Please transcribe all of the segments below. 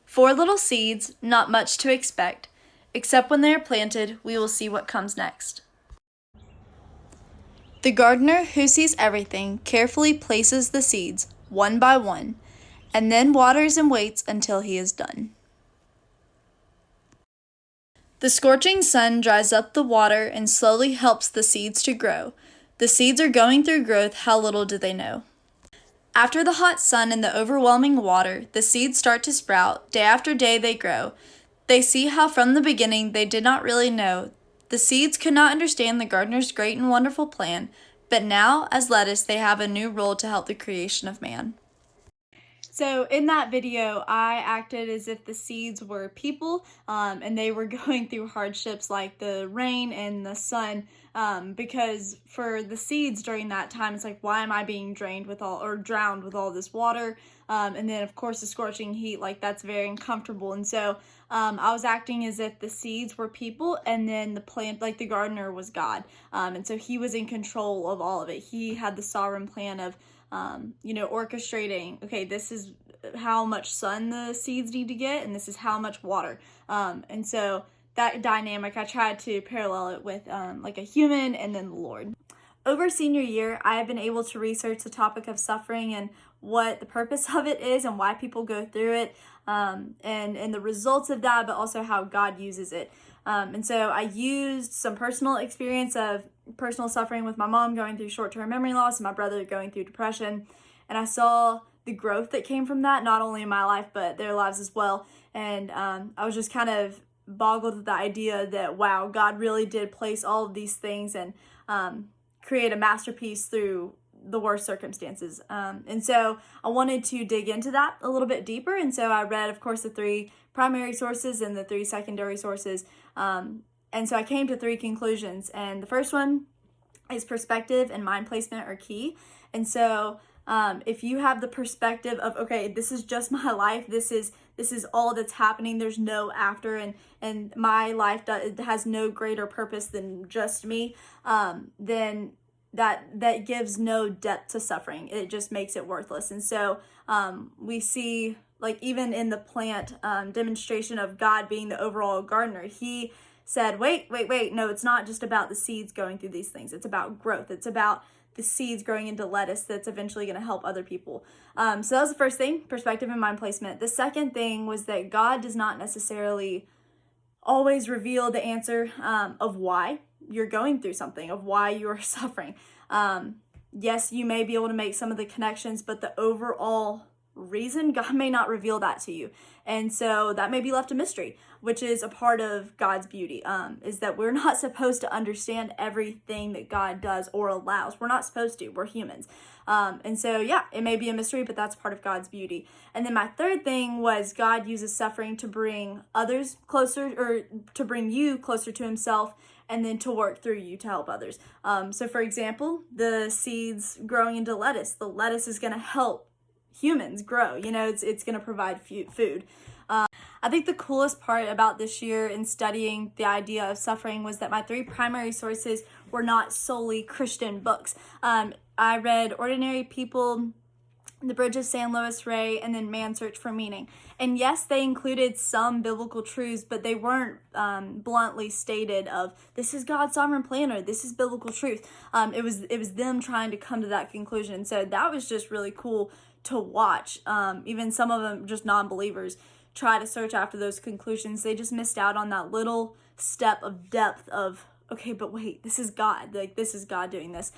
Four little seeds, not much to expect, except when they are planted, we will see what comes next. The gardener, who sees everything, carefully places the seeds, one by one, and then waters and waits until he is done. The scorching sun dries up the water and slowly helps the seeds to grow. The seeds are going through growth, how little do they know? After the hot sun and the overwhelming water, the seeds start to sprout. Day after day they grow. They see how from the beginning they did not really know. The seeds could not understand the gardener's great and wonderful plan, but now, as lettuce, they have a new role to help the creation of man. So in that video, I acted as if the seeds were people, and they were going through hardships like the rain and the sun, because for the seeds during that time, it's like, why am I being drowned with all this water? And then of course the scorching heat, like that's very uncomfortable. And so I was acting as if the seeds were people, and then the plant, like the gardener, was God. And so he was in control of all of it. He had the sovereign plan of orchestrating, okay, this is how much sun the seeds need to get, and this is how much water. And so that dynamic, I tried to parallel it with like a human and then the Lord. Over senior year, I have been able to research the topic of suffering and what the purpose of it is and why people go through it, and the results of that, but also how God uses it. And so I used some personal experience of personal suffering with my mom going through short-term memory loss and my brother going through depression. And I saw the growth that came from that, not only in my life, but their lives as well. And I was just kind of boggled with the idea that, wow, God really did place all of these things and create a masterpiece through the worst circumstances. And so I wanted to dig into that a little bit deeper. And so I read, of course, the 3 primary sources and the 3 secondary sources. And so I came to 3 conclusions. And the first one is perspective and mind placement are key. And so if you have the perspective of, okay, this is just my life, this is all that's happening, there's no after, and my life has no greater purpose than just me, then that gives no depth to suffering. It just makes it worthless. And so we see, like, even in the plant demonstration of God being the overall gardener, he said, wait, no, it's not just about the seeds going through these things. It's about growth. It's about the seeds growing into lettuce that's eventually going to help other people. So that was the first thing, perspective and mind placement. The second thing was that God does not necessarily always reveal the answer of why you're going through something, of why you're suffering. Yes, you may be able to make some of the connections, but the overall reason, God may not reveal that to you. And so that may be left a mystery, which is a part of God's beauty, is that we're not supposed to understand everything that God does or allows. We're not supposed to. We're humans. And so, yeah, it may be a mystery, but that's part of God's beauty. And then my third thing was God uses suffering to bring others closer, or to bring you closer to himself, and then to work through you to help others. So for example, the seeds growing into lettuce, the lettuce is going to help humans grow. It's going to provide food. I think the coolest part about this year in studying the idea of suffering was that my 3 primary sources were not solely Christian books. I read Ordinary People, The Bridge of San Luis Rey, and then Man's Search for Meaning. And yes, they included some biblical truths, but they weren't bluntly stated of, this is God's sovereign plan, or this is biblical truth. It was them trying to come to that conclusion. So that was just really cool to watch. Even some of them, just non-believers, try to search after those conclusions. They just missed out on that little step of depth of, okay, but wait, this is God. Like, this is God doing this.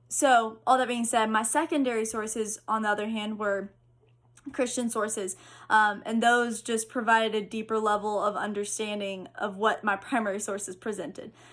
So all that being said, my secondary sources, on the other hand, were Christian sources, and those just provided a deeper level of understanding of what my primary sources presented.